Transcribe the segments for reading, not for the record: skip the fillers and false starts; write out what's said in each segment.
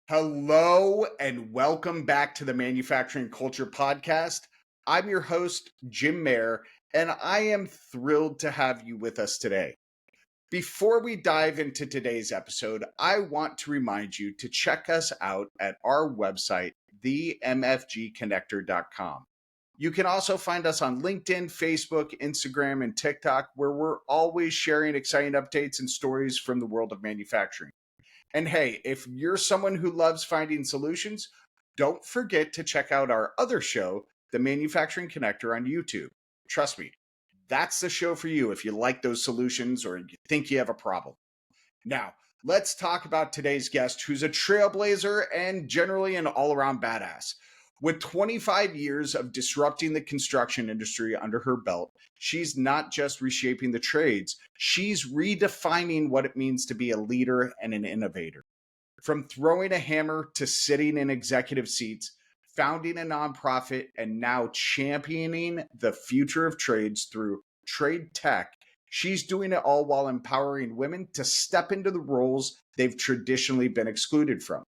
Hello and welcome back to the Manufacturing Culture Podcast. I'm your host, Jim Mayer, and I am thrilled to have you with us today. Before we dive into today's episode, I want to remind you to check us out at our website, themfgconnector.com. You can also find us on LinkedIn, Facebook, Instagram, and TikTok, where we're always sharing exciting updates and stories from the world of manufacturing. And hey, if you're someone who loves finding solutions, don't forget to check out our other show, The Manufacturing Connector, on YouTube. Trust me, that's the show for you if you like those solutions or you think you have a problem. Now, let's talk about today's guest, who's a trailblazer and generally an all-around badass. With 25 years of disrupting the construction industry under her belt, she's not just reshaping the trades, she's redefining what it means to be a leader and an innovator. From throwing a hammer to sitting in executive seats, founding a nonprofit, and now championing the future of trades through trade tech, she's doing it all while empowering women to step into the roles they've traditionally been excluded from.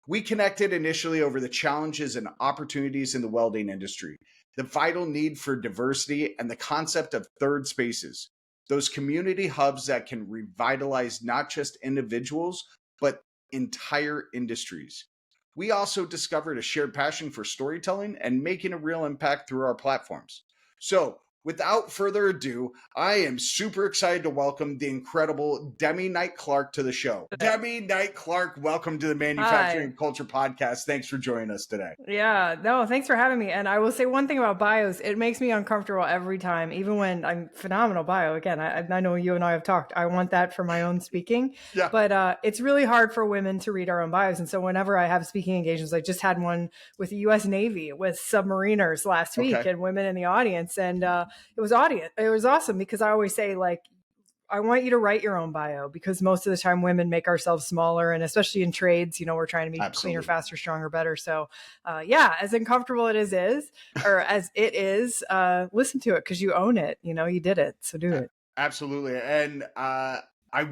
We connected initially over the challenges and opportunities in the welding industry, the vital need for diversity, and the concept of third spaces, those community hubs that can revitalize not just individuals, but entire industries. We also discovered a shared passion for storytelling and making a real impact through our platforms. So, without further ado, I am super excited to welcome the incredible Demi Knight Clark to the show. Demi Knight Clark, welcome to the Manufacturing Hi. Culture Podcast. Thanks for joining us today. Yeah, no, thanks for having me. And I will say one thing about bios, it makes me uncomfortable every time, even when I'm phenomenal bio. Again, I know you and I have talked. I want that for my own speaking, Yeah, but it's really hard for women to read our own bios. And so whenever I have speaking engagements, I just had one with the U.S. Navy with submariners last week okay. and women in the audience. And it was awesome because I always say, like, I want you to write your own bio because most of the time women make ourselves smaller, and especially in trades, we're trying to be cleaner, Absolutely. faster, stronger, better. So yeah, as uncomfortable as it is, listen to it because you own it. You did it. So do it. Absolutely. And I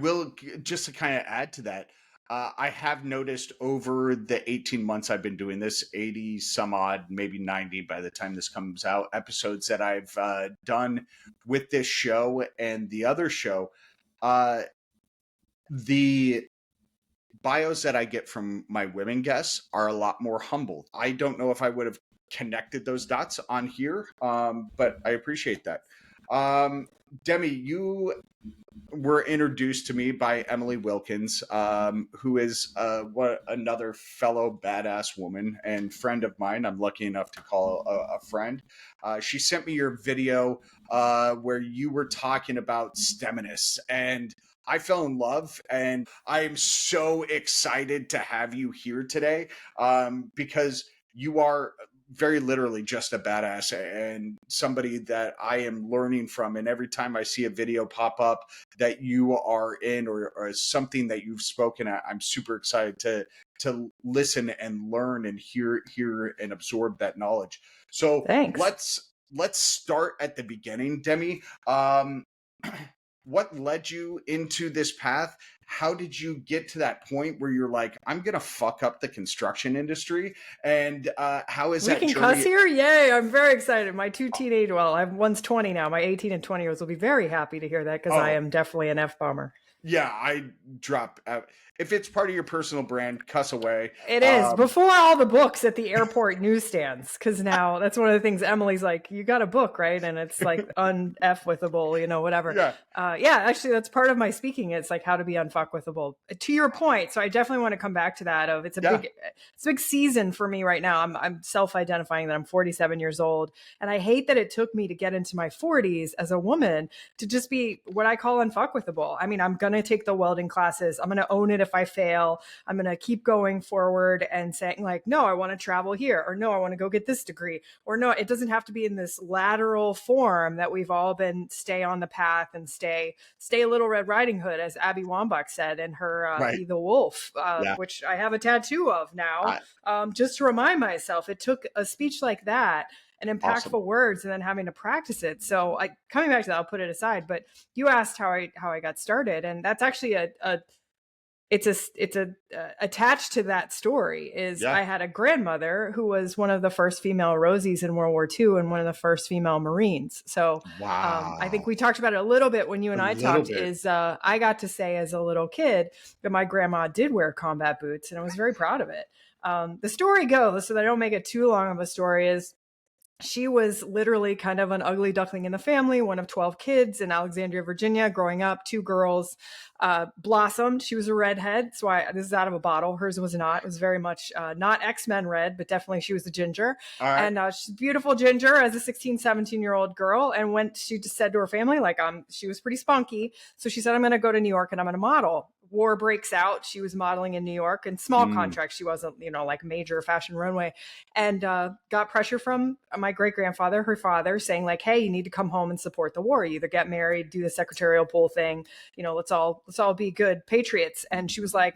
will, just to kind of add to that, I have noticed over the 18 months I've been doing this, 80 some odd, maybe 90 by the time this comes out, episodes that I've done with this show and the other show, uh, the bios that I get from my women guests are a lot more humble. I don't know if I would have connected those dots on here, but I appreciate that. Demi, you were introduced to me by Emily Wilkins, who is another fellow badass woman and friend of mine. I'm lucky enough to call a friend. She sent me your video where you were talking about STEMiness, and I fell in love, and I am so excited to have you here today because you are very literally just a badass and somebody that I am learning from. And every time I see a video pop up that you are in or something that you've spoken at, I'm super excited to listen and learn and hear and absorb that knowledge. So Thanks. let's start at the beginning, Demi. What led you into this path? How did you get to that point where you're like, I'm gonna fuck up the construction industry? And how is that We can journey? cuss here? Yay, I'm very excited. My two teenage, one's 20 now. My 18 and 20-year-olds will be very happy to hear that because I am definitely an F-bomber. Yeah, I drop if it's part of your personal brand, cuss away. It is before all the books at the airport newsstands, because now that's one of the things Emily's like, you got a book, right? And it's like unf-withable, whatever. Yeah. Actually, that's part of my speaking. It's like how to be unfuck-withable. To your point, so I definitely want to come back to that. It's a big season for me right now. I'm self-identifying that I'm 47 years old, and I hate that it took me to get into my 40s as a woman to just be what I call unfuck-withable. I mean, I'm gonna take the welding classes. I'm gonna own it if I fail. I'm going to keep going forward and saying like, no, I want to travel here, or no, I want to go get this degree, or no, it doesn't have to be in this lateral form that we've all been stay on the path and stay Little Red Riding Hood, as Abby Wambach said in her Be the Wolf, which I have a tattoo of now, just to remind myself. It took a speech like that and impactful words and then having to practice it. So coming back to that, I'll put it aside, but you asked how I got started. And that's actually a attached to that story is Yeah. I had a grandmother who was one of the first female Rosies in World War II and one of the first female Marines. So I think Wow. we talked about it a little bit when you A and I little talked, bit. is I got to say as a little kid that my grandma did wear combat boots, and I was very proud of it. The story goes, so that I don't make it too long of a story, is she was literally kind of an ugly duckling in the family, one of 12 kids in Alexandria, Virginia, growing up, two girls, blossomed. She was a redhead. So this is out of a bottle. Hers was not. It was very much not X-Men red, but definitely she was a ginger. All right. And she's a beautiful ginger as a 16, 17-year-old girl. And she just said to her family, like, she was pretty spunky. So she said, I'm going to go to New York and I'm going to model. War breaks out. She was modeling in New York in small contracts. She wasn't, like major fashion runway, and got pressure from my great grandfather, her father, saying like, hey, you need to come home and support the war. You either get married, do the secretarial pool thing, let's all be good patriots. And she was like,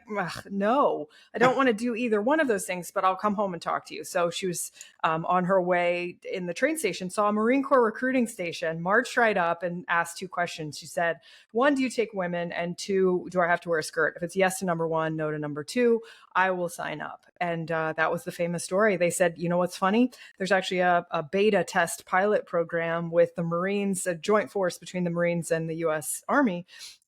no, I don't want to do either one of those things, but I'll come home and talk to you. So she was on her way in the train station, saw a Marine Corps recruiting station, marched right up and asked two questions. She said, one, do you take women? And two, do I have to wear a skirt? If it's yes to number one, no to number two, I will sign up. And that was the famous story. They said, what's funny? There's actually a beta test pilot program with the Marines, a joint force between the Marines and the U.S. Army.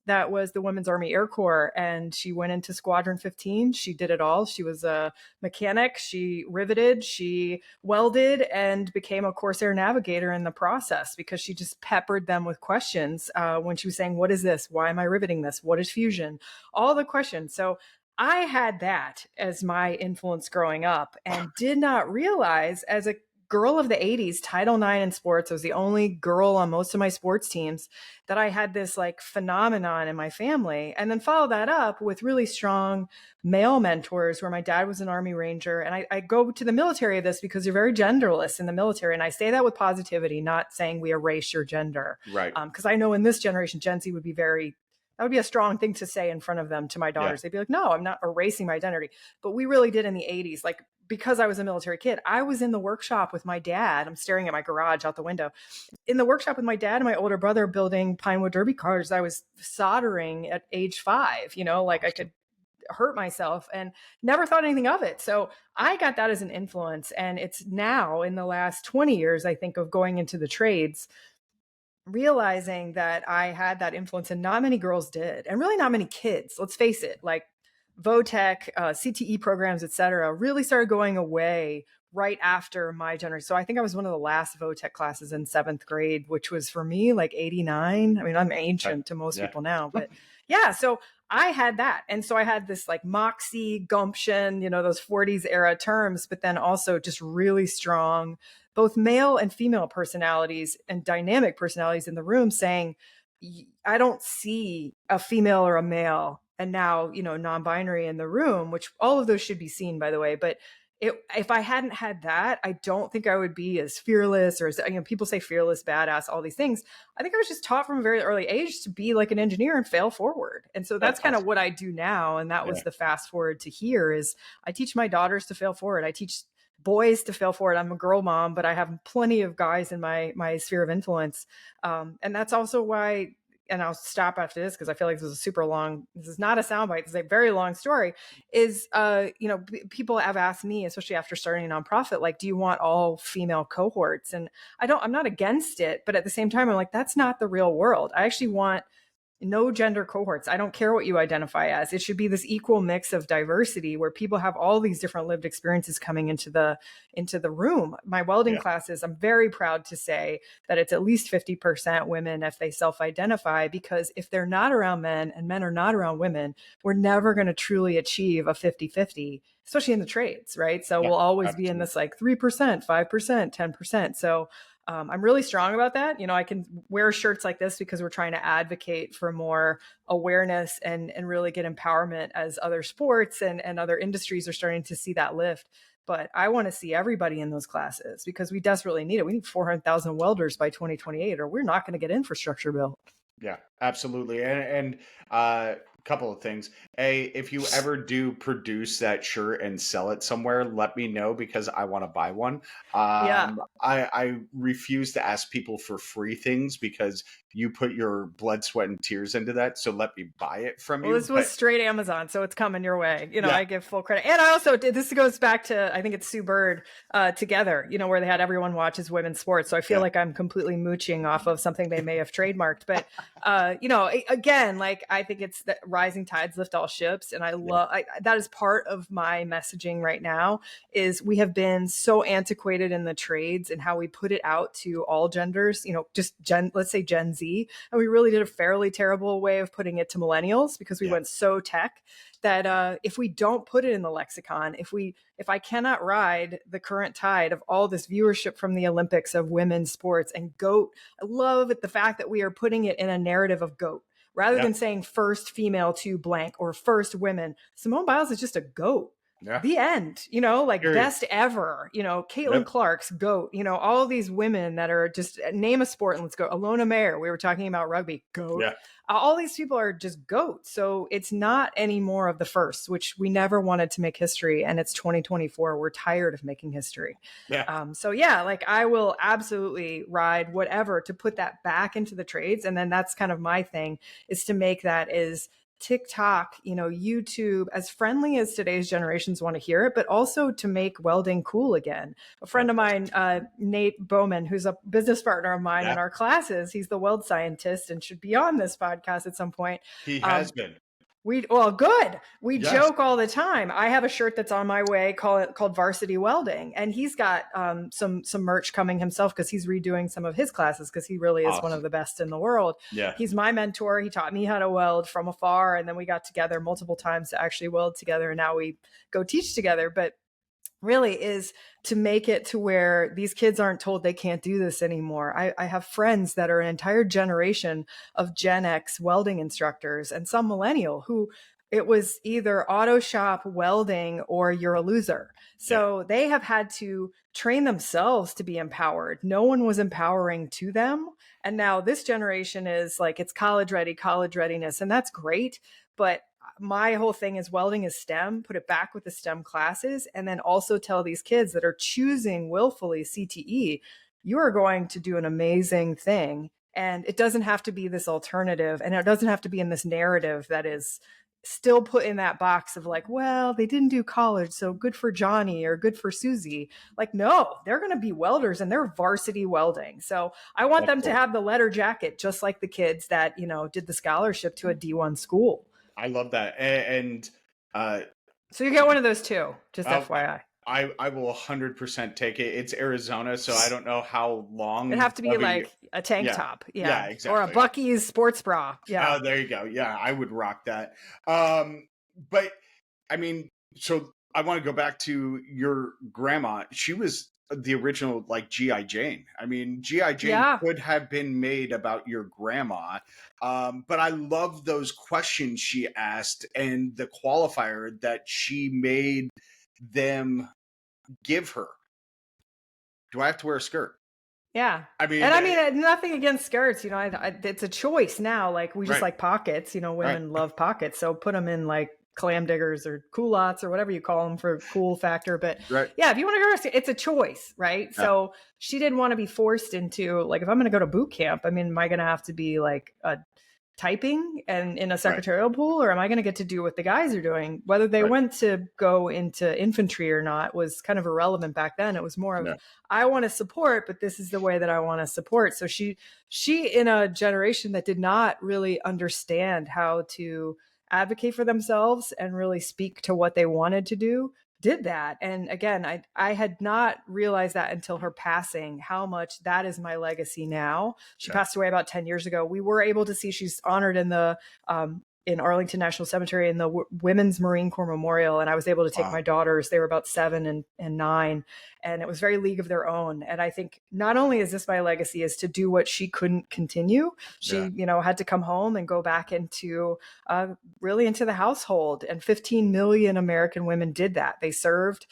That was the Women's Army Air Corps. And she went into Squadron 15. She did it all. She was a mechanic. She riveted, she welded, and became a Corsair navigator in the process because she just peppered them with questions when she was saying, what is this? Why am I riveting this? What is fusion? All the questions. So I had that as my influence growing up and did not realize, as a girl of the 80s, Title IX in sports, I was the only girl on most of my sports teams, that I had this like phenomenon in my family. And then follow that up with really strong male mentors, where my dad was an Army Ranger. And I go to the military of this because you're very genderless in the military. And I say that with positivity, not saying we erase your gender. Right. Because I know in this generation, Gen Z would be that would be a strong thing to say in front of them, to my daughters. They'd be like, no, I'm not erasing my identity. But we really did in the 80s. Like, because I was a military kid, I was in the workshop with my dad. I'm staring at my garage out the window. In the workshop with my dad and my older brother building Pinewood Derby cars. I was soldering at age 5, I could hurt myself and never thought anything of it. So I got that as an influence. And it's now in the last 20 years, I think, of going into the trades, realizing that I had that influence and not many girls did, and really not many kids. Let's face it, like VOTEC, CTE programs, et cetera, really started going away right after my generation. So I think I was one of the last VOTEC classes in 7th grade, which was for me like 89. I mean, I'm ancient to most people now, but yeah. So I had that. And so I had this like moxie, gumption, those 40s era terms, but then also just really strong, both male and female personalities and dynamic personalities in the room, saying, I don't see a female or a male, and now, non-binary in the room, which all of those should be seen, by the way. But if I hadn't had that, I don't think I would be as fearless, or as, people say fearless, badass, all these things. I think I was just taught from a very early age to be like an engineer and fail forward. And so that's kind of what I do now. And that was the fast forward to here, is I teach my daughters to fail forward. I teach boys to fail forward. I'm a girl mom, but I have plenty of guys in my sphere of influence. And that's also why, and I'll stop after this because I feel like this is not a soundbite, this is a very long story, is, people have asked me, especially after starting a nonprofit, like, do you want all female cohorts? And I'm not against it, but at the same time, I'm like, that's not the real world. I actually want no gender cohorts. I don't care what you identify as. It should be this equal mix of diversity where people have all these different lived experiences coming into the room. My welding classes, I'm very proud to say that it's at least 50% women if they self-identify, because if they're not around men and men are not around women, we're never going to truly achieve a 50-50, especially in the trades, right? So we'll always be in this like 3%, 5%, 10%. So I'm really strong about that. I can wear shirts like this because we're trying to advocate for more awareness and really get empowerment as other sports and other industries are starting to see that lift. But I want to see everybody in those classes because we desperately need it. We need 400,000 welders by 2028, or we're not going to get infrastructure built. Yeah, absolutely. And couple of things. A, if you ever do produce that shirt and sell it somewhere, let me know because I want to buy one. Yeah. I refuse to ask people for free things because you put your blood, sweat, and tears into that. So let me buy it from Well, you. this was But straight Amazon, so it's coming your way. yeah, I give full credit. And I also did, this goes back to, I think it's Sue Bird, Together, where they had everyone watches women's sports. So I feel yeah, like I'm completely mooching off of something they may have trademarked. But, again, like I think it's that rising tides lift all ships. And yeah, that is part of my messaging right now is we have been so antiquated in the trades and how we put it out to all genders, let's say Gen Z. And we really did a fairly terrible way of putting it to millennials because we yeah, went so tech that if we don't put it in the lexicon, if I cannot ride the current tide of all this viewership from the Olympics of women's sports and GOAT, I love the fact that we are putting it in a narrative of GOAT rather yeah, than saying first female to blank or first women. Simone Biles is just a GOAT. yeah. The end, like Period. best ever, Caitlin Yep. Clark's GOAT, all these women that are just name a sport and let's go. Alona Mayer, we were talking about rugby, GOAT. Yeah. All these people are just GOAT. So it's not any more of the first, which we never wanted to make history. And it's 2024. We're tired of making history. Yeah. So yeah, like I will absolutely ride whatever to put that back into the trades. And then that's kind of my thing is to make that is TikTok, YouTube, as friendly as today's generations want to hear it, but also to make welding cool again. A friend of mine, Nate Bowman, who's a business partner of mine Yeah. in our classes, he's the weld scientist and should be on this podcast at some point. He has been. Good. We Yes. joke all the time. I have a shirt that's on my way called Varsity Welding, and he's got some merch coming himself because he's redoing some of his classes because he really is one of the best in the world. Yeah. He's my mentor. He taught me how to weld from afar, and then we got together multiple times to actually weld together, and now we go teach together. But really is to make it to where these kids aren't told they can't do this anymore. I have friends that are an entire generation of Gen X welding instructors and some millennial who it was either auto shop welding or you're a loser. So they have had to train themselves to be empowered. No one was empowering to them. And now this generation is like, it's college readiness, and that's great. But my whole thing is welding is STEM, put it back with the STEM classes, and then also tell these kids that are choosing willfully CTE, you are going to do an amazing thing. And it doesn't have to be this alternative, and it doesn't have to be in this narrative that is still put in that box of like, well, they didn't do college, so good for Johnny or good for Susie. Like, no, they're going to be welders and they're varsity welding. So I want them to have the letter jacket, just like the kids that, did the scholarship to a D1 school. I love that. And so you get one of those too, just FYI. I will 100% take it. It's Arizona, so I don't know how long. It'd have to be like a tank top. Yeah, exactly. Or a Buc-ee's sports bra. Yeah. Oh, there you go. Yeah, I would rock that. But I mean, so I want to go back to your grandma. She was the original like G.I. Jane. I mean, G.I. Jane could have been made about your grandma. But I love those questions she asked and the qualifier that she made them give her. Do I have to wear a skirt? Yeah. I mean, nothing against skirts, it's a choice now. Like we just like pockets, women love pockets. So put them in like clam diggers or culottes or whatever you call them for cool factor. But yeah, if you want to go, it's a choice, right? Yeah. So she didn't want to be forced into like, if I'm going to go to boot camp, I mean, am I going to have to be like typing and in a secretarial pool, or am I going to get to do what the guys are doing? Whether they went to go into infantry or not was kind of irrelevant back then. It was more of, I want to support, but this is the way that I want to support. So she in a generation that did not really understand how to advocate for themselves and really speak to what they wanted to do, did that. And again, I had not realized that until her passing, how much that is my legacy now. She passed away about 10 years ago. We were able to see she's honored in the in Arlington National Cemetery in the Women's Marine Corps Memorial. And I was able to take my daughters. They were about 7 and 9. And it was very League of Their Own. And I think not only is this my legacy is to do what she couldn't continue. She, had to come home and go back into really into the household. And 15 million American women did that. They served.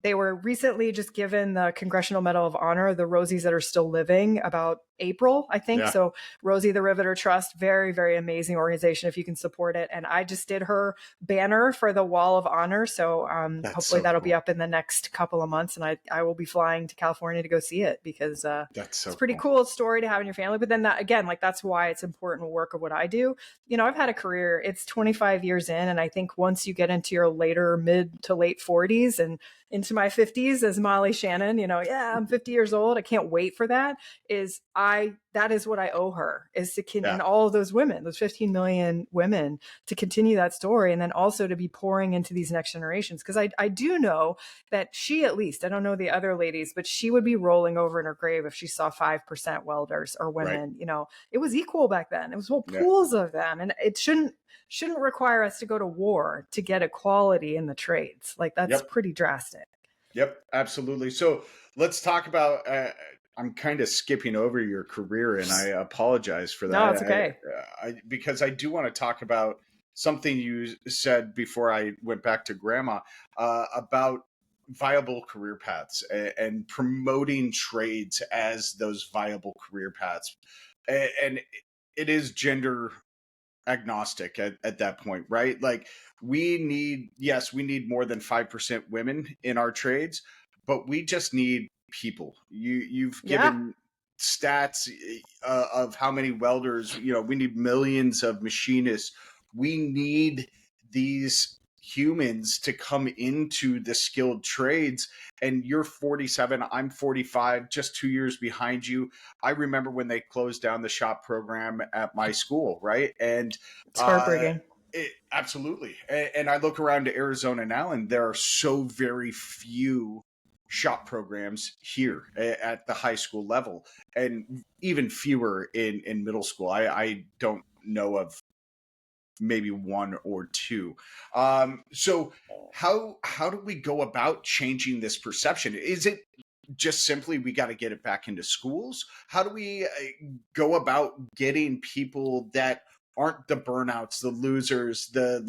They were recently just given the Congressional Medal of Honor, the Rosies that are still living, about April, I think. Yeah. So Rosie the Riveter Trust, very, very amazing organization if you can support it. And I just did her banner for the Wall of Honor. So That's hopefully so that'll be cool. up in the next couple of months. And I will be flying to California to go see it because That's so it's a pretty cool story to have in your family. But then that, again, like that's why it's important work of what I do. You know, I've had a career, it's 25 years in. And I think once you get into your later mid to late 40s and into my 50s as Molly Shannon, you know, yeah, I'm 50 years old. I can't wait for that. That is what I owe her is to Yeah. and all of those women, those 15 million women, to continue that story. And then also to be pouring into these next generations. Cause I do know that she, at least, I don't know the other ladies, but she would be rolling over in her grave if she saw 5% welders or Right. women. You know, it was equal back then. It was whole Yeah. pools of them. And it shouldn't require us to go to war to get equality in the trades. Like that's Yep. pretty drastic. Yep. Absolutely. So let's talk about. I'm kind of skipping over your career, and I apologize for No, that. it's okay. Because I do want to talk about something you said before I went back to grandma about viable career paths and promoting trades as those viable career paths, and it is gender agnostic at that point, right? Like we need more than 5% women in our trades, but we just need people. You've Yeah. given stats of how many welders, you know, we need millions of machinists. We need these humans to come into the skilled trades. And you're 47, I'm 45, just 2 years behind you. I remember when they closed down the shop program at my school, right? And It's heartbreaking. absolutely. And I look around to Arizona now, and there are so very few shop programs here at the high school level, and even fewer in middle school. I don't know of maybe one or two. So how do we go about changing this perception? Is it just simply we got to get it back into schools? How do we go about getting people that aren't the burnouts, the losers, the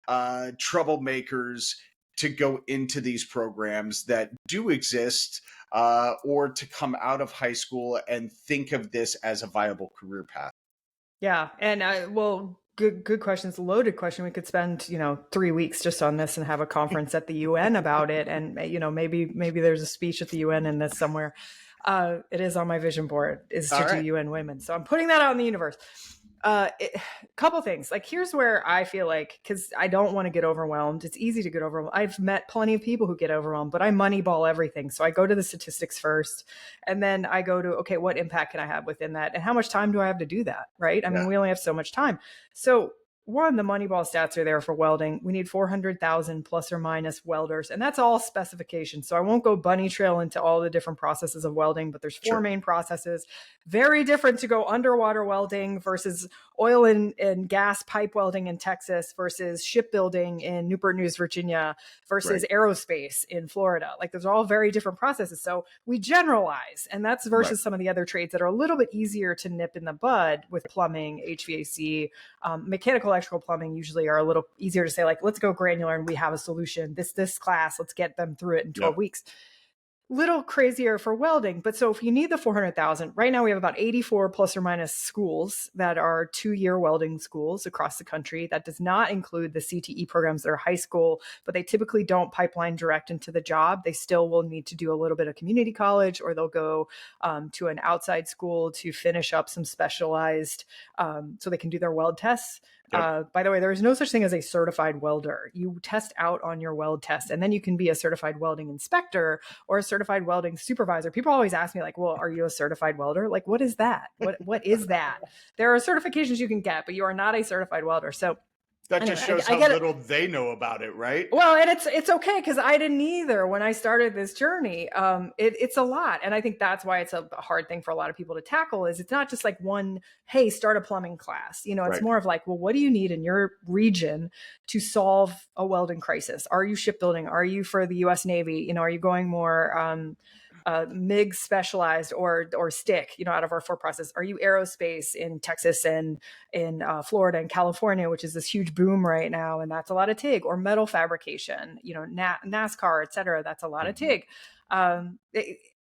troublemakers to go into these programs that do exist, or to come out of high school and think of this as a viable career path? Yeah. And well, good question. It's a loaded question. We could spend, 3 weeks just on this and have a conference at the UN about it. And, maybe there's a speech at the UN in this somewhere. It is on my vision board is All to do right. UN women. So I'm putting that out in the universe. Couple things. Like here's where I feel like, because I don't want to get overwhelmed. It's easy to get overwhelmed. I've met plenty of people who get overwhelmed, but I moneyball everything. So I go to the statistics first, and then I go to, okay, what impact can I have within that, and how much time do I have to do that? Right? I Yeah. mean, we only have so much time. So one, the Moneyball stats are there for welding. We need 400,000 plus or minus welders, and that's all specification. So I won't go bunny trail into all the different processes of welding, but there's four Sure. main processes. Very different to go underwater welding versus oil and gas pipe welding in Texas versus shipbuilding in Newport News, Virginia versus aerospace in Florida. Like those are all very different processes. So we generalize, and that's versus some of the other trades that are a little bit easier to nip in the bud with plumbing, HVAC, mechanical, electrical, plumbing usually are a little easier to say, like, let's go granular and we have a solution. This class, let's get them through it in 12 weeks. Little crazier for welding. But so if you need the 400,000, right now we have about 84 plus or minus schools that are 2-year welding schools across the country. That does not include the CTE programs that are high school, but they typically don't pipeline direct into the job. They still will need to do a little bit of community college, or they'll go to an outside school to finish up some specialized, so they can do their weld tests. By the way, there is no such thing as a certified welder. You test out on your weld test, and then you can be a certified welding inspector or a certified welding supervisor. People always ask me, like, well, are you a certified welder? Like, what is that? What is that? There are certifications you can get, but you are not a certified welder. So That anyway, just shows I how get little they know about it, right? well, and it's okay, because I didn't either when I started this journey. It's a lot, and I think that's why it's a hard thing for a lot of people to tackle. Is it's not just like one, hey, start a plumbing class. It's more of like, well, what do you need in your region to solve a welding crisis? Are you shipbuilding? Are you for the U.S. Navy? Are you going more MIG specialized or stick, out of our four process? Are you aerospace in Texas and in Florida and California, which is this huge boom right now, and that's a lot of TIG, or metal fabrication, NASCAR, et cetera. That's a lot of TIG.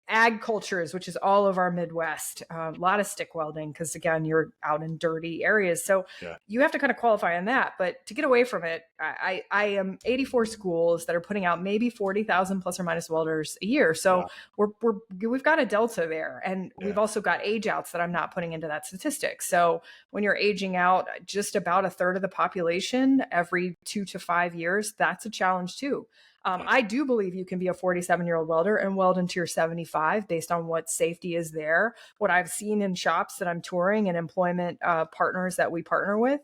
ag cultures, which is all of our Midwest, a lot of stick welding, because again, you're out in dirty areas. So Yeah. you have to kind of qualify on that. But to get away from it, I am 84 schools that are putting out maybe 40,000 plus or minus welders a year. So Wow. we've got a delta there. And Yeah. we've also got age outs that I'm not putting into that statistic. So when you're aging out just about a third of the population every 2 to 5 years, that's a challenge too. I do believe you can be a 47-year-old welder and weld into your 75 based on what safety is there. What I've seen in shops that I'm touring and employment partners that we partner with.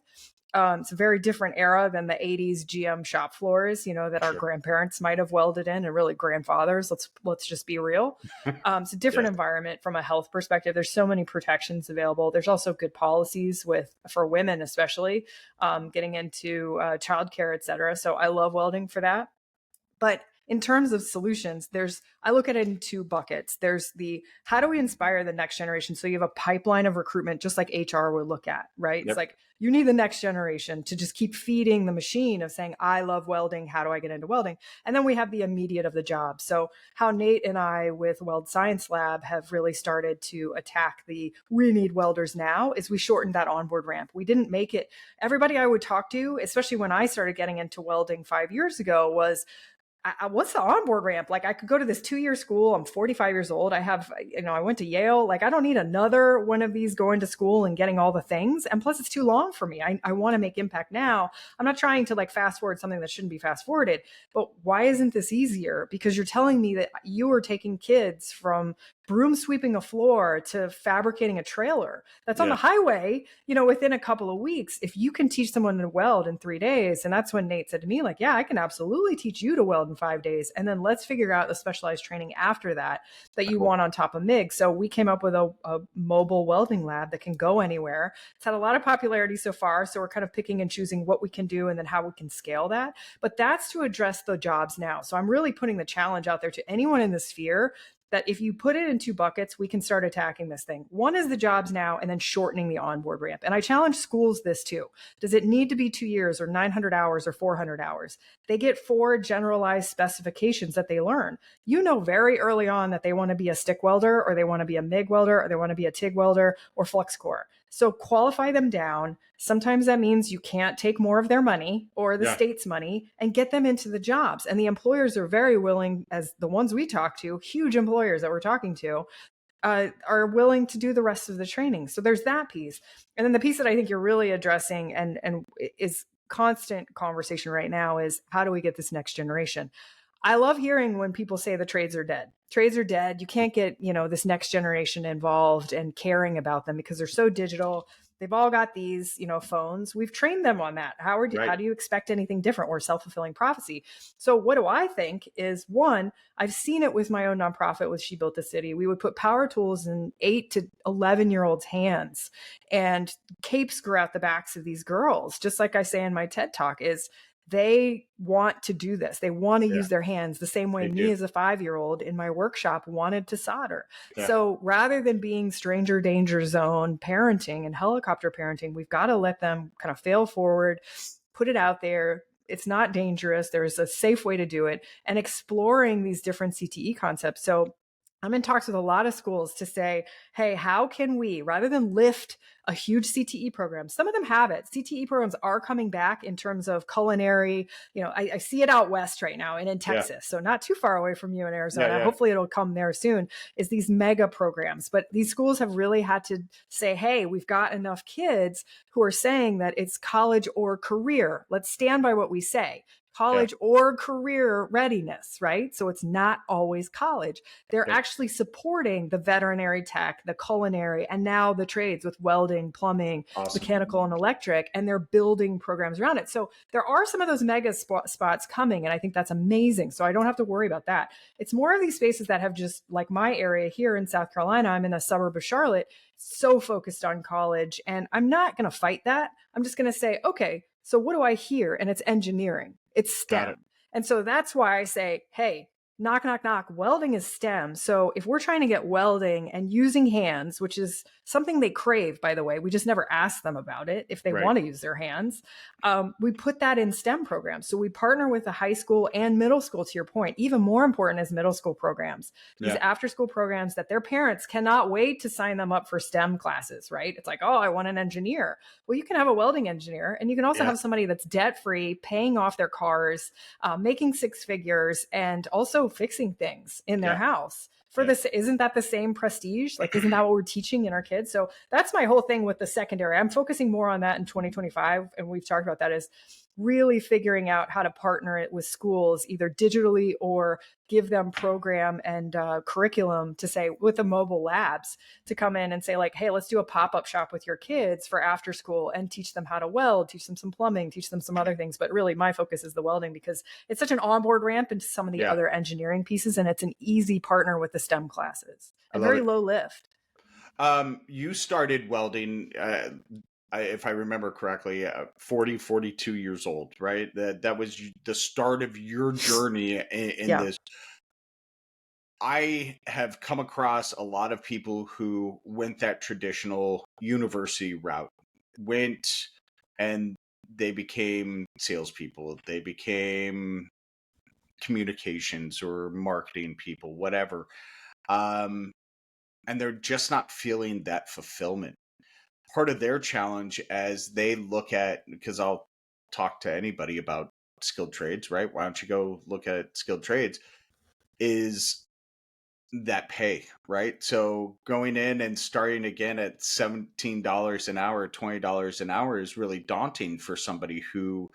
It's a very different era than the 80s GM shop floors, that our grandparents might have welded in, and really grandfathers. Let's just be real. It's a different environment from a health perspective. There's so many protections available. There's also good policies for women, especially getting into childcare, et cetera. So I love welding for that. But in terms of solutions, I look at it in two buckets. There's how do we inspire the next generation? So you have a pipeline of recruitment, just like HR would look at, right? Yep. It's like, you need the next generation to just keep feeding the machine of saying, I love welding. How do I get into welding? And then we have the immediate of the job. So how Nate and I with Weld Science Lab have really started to attack we need welders now is we shortened that onboard ramp. We didn't make it. Everybody I would talk to, especially when I started getting into welding 5 years ago, was, what's the onboard ramp? Like, I could go to this 2-year school. I'm 45 years old. I went to Yale. Like, I don't need another one of these going to school and getting all the things. And plus it's too long for me. I want to make impact now. I'm not trying to fast forward something that shouldn't be fast forwarded, but why isn't this easier? Because you're telling me that you are taking kids from broom sweeping a floor to fabricating a trailer that's on the highway, within a couple of weeks. If you can teach someone to weld in 3 days, and that's when Nate said to me, yeah, I can absolutely teach you to weld in 5 days. And then let's figure out the specialized training after that you want on top of MIG. So we came up with a mobile welding lab that can go anywhere. It's had a lot of popularity so far. So we're kind of picking and choosing what we can do and then how we can scale that. But that's to address the jobs now. So I'm really putting the challenge out there to anyone in the sphere that if you put it in two buckets, we can start attacking this thing. One is the jobs now, and then shortening the onboard ramp. And I challenge schools this too. Does it need to be 2 years or 900 hours or 400 hours? They get 4 generalized specifications that they learn. Very early on that they want to be a stick welder, or they want to be a MIG welder, or they want to be a TIG welder or flux core. So qualify them down. Sometimes that means you can't take more of their money or the state's money and get them into the jobs. And the employers are very willing, as the ones we talk to, huge employers that we're talking to, are willing to do the rest of the training. So there's that piece. And then the piece that I think you're really addressing and is constant conversation right now is, how do we get this next generation? I love hearing when people say the trades are dead. Trades are dead. You can't get, this next generation involved and caring about them because they're so digital. They've all got these, phones. We've trained them on that. How do you expect anything different? Or self-fulfilling prophecy? So what do I think is, one, I've seen it with my own nonprofit with She Built the City. We would put power tools in 8 to 11-year-olds' hands, and capes grew out the backs of these girls. Just like I say in my TED Talk, is they want to do this. They want to use their hands the same way me as a 5-year-old in my workshop wanted to solder. Yeah. So rather than being stranger danger zone parenting and helicopter parenting, we've got to let them kind of fail forward, put it out there. It's not dangerous. There's a safe way to do it, and exploring these different CTE concepts. So I'm in talks with a lot of schools to say, hey, how can we, rather than lift a huge CTE program, some of them have it. CTE programs are coming back in terms of culinary. I see it out west right now and in Texas. So not too far away from you in Arizona. Hopefully it'll come there soon, is these mega programs. But these schools have really had to say, hey, we've got enough kids who are saying that it's college or career. Let's stand by what we say. College or career readiness, right? So it's not always college. They're actually supporting the veterinary tech, the culinary, and now the trades with welding, plumbing, mechanical, and electric, and they're building programs around it. So there are some of those mega spots coming, and I think that's amazing. So I don't have to worry about that. It's more of these spaces that have just, like my area here in South Carolina, I'm in a suburb of Charlotte, so focused on college, and I'm not going to fight that. I'm just going to say, okay, so what do I hear? And it's engineering. It's STEM. And so that's why I say, hey, knock, knock, knock, welding is STEM. So if we're trying to get welding and using hands, which is something they crave, by the way, we just never ask them about it if they Right. want to use their hands. We put that in STEM programs. So we partner with the high school and middle school, to your point. Even more important is middle school programs, these Yeah. after school programs that their parents cannot wait to sign them up for STEM classes, right? It's like, oh, I want an engineer. Well, you can have a welding engineer, and you can also Yeah. have somebody that's debt free, paying off their cars, making six figures, and also fixing things in their Yeah. house. For Yeah. this, isn't that the same prestige? Like, isn't that what we're teaching in our kids? So that's my whole thing with the secondary. I'm focusing more on that in 2025, and we've talked about that, is really figuring out how to partner it with schools, either digitally or give them program and curriculum to say, with the mobile labs, to come in and say like, hey, let's do a pop-up shop with your kids for after school and teach them how to weld, teach them some plumbing, teach them some other things. But really my focus is the welding, because it's such an onboard ramp into some of the Yeah. other engineering pieces, and it's an easy partner with the STEM classes I and love very it. low lift. You started welding, if I remember correctly, 40, 42 years old, right? That was the start of your journey in Yeah. this. I have come across a lot of people who went that traditional university route, went and they became salespeople, they became communications or marketing people, whatever. Um, and they're just not feeling that fulfillment. Part of their challenge as they look at, because I'll talk to anybody about skilled trades, right? Why don't you go look at skilled trades? Is that pay, right? So going in and starting again at $17 an hour, $20 an hour is really daunting for somebody who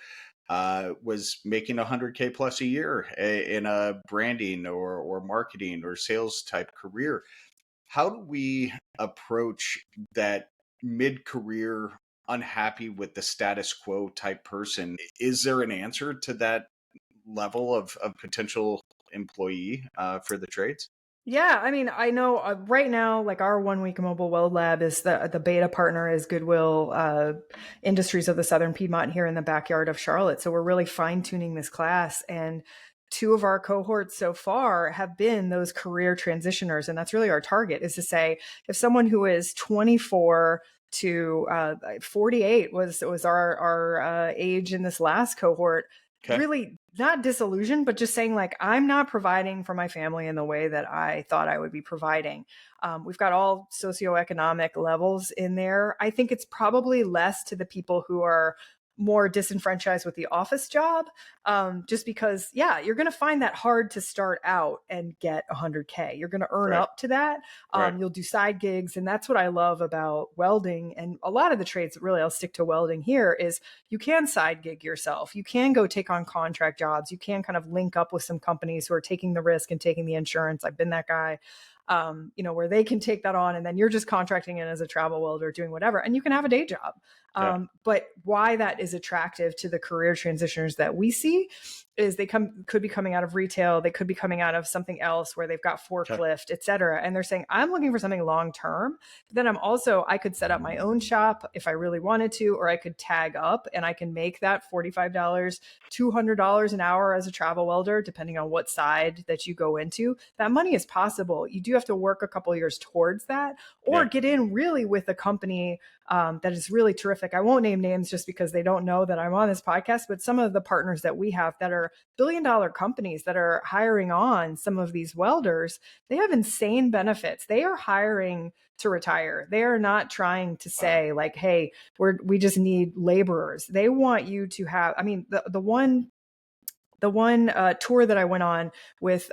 was making 100K plus a year in a branding or marketing or sales type career. How do we approach that mid-career, unhappy with the status quo type person? Is there an answer to that level of potential employee for the trades? Yeah, I mean, I know right now, like our 1 week mobile weld lab is the beta partner is Goodwill Industries of the Southern Piedmont here in the backyard of Charlotte. So we're really fine tuning this class, and two of our cohorts so far have been those career transitioners, and that's really our target, is to say if someone who is 24 to 48 was our age in this last cohort, Okay. really not disillusioned, but just saying like, I'm not providing for my family in the way that I thought I would be providing. We've got all socioeconomic levels in there. I think it's probably less to the people who are more disenfranchised with the office job, just because, yeah, you're going to find that hard to start out and get 100K. You're going to earn Right. up to that. Right. You'll do side gigs. And that's what I love about welding. And a lot of the trades, really, I'll stick to welding here, is you can side gig yourself. You can go take on contract jobs. You can kind of link up with some companies who are taking the risk and taking the insurance. I've been that guy. Where they can take that on, and then you're just contracting in as a travel welder doing whatever, and you can have a day job. Yeah. But why that is attractive to the career transitioners that we see is they could be coming out of retail, they could be coming out of something else where they've got Okay. forklift, et cetera. And they're saying, I'm looking for something long-term. But then I could set up my own shop if I really wanted to, or I could tag up and I can make that $45, $200 an hour as a travel welder, depending on what side that you go into. That money is possible. You do have to work a couple of years towards that, or Yeah. get in really with a company that is really terrific. I won't name names just because they don't know that I'm on this podcast, but some of the partners that we have that are billion-dollar companies that are hiring on some of these welders, they have insane benefits. They are hiring to retire. They are not trying to say like, hey, we just need laborers. They want you to have, I mean, the one tour that I went on with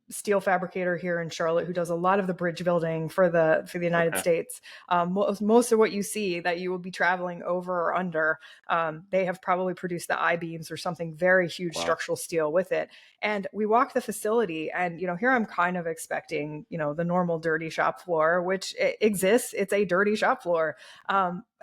steel fabricator here in Charlotte who does a lot of the bridge building for the United Okay. States. Most of what you see that you will be traveling over or under, they have probably produced the I-beams or something very huge structural steel with it. And we walked the facility, and here I'm kind of expecting the normal dirty shop floor, which exists. It's a dirty shop floor.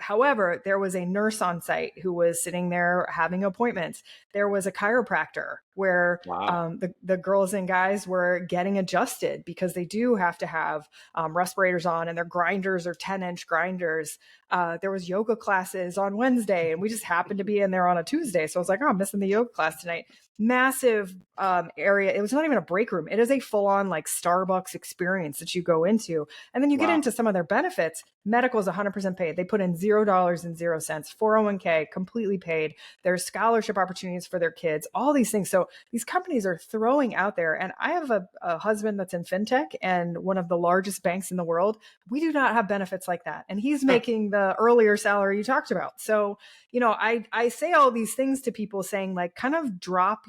However, there was a nurse on site who was sitting there having appointments. There was a chiropractor where Wow. the girls and guys were getting adjusted because they do have to have respirators on, and their grinders are 10-inch grinders. There was yoga classes on Wednesday, and we just happened to be in there on a Tuesday. So I was like, oh, I'm missing the yoga class tonight. Massive area. It was not even a break room. It is a full-on like Starbucks experience that you go into. And then you get Wow. into some of their benefits. Medical is 100% paid. They put in $0 401k completely paid. There's scholarship opportunities for their kids, all these things. So these companies are throwing out there. And I have a husband that's in fintech and one of the largest banks in the world. We do not have benefits like that. And he's making the earlier salary you talked about. So, I say all these things to people saying like, kind of drop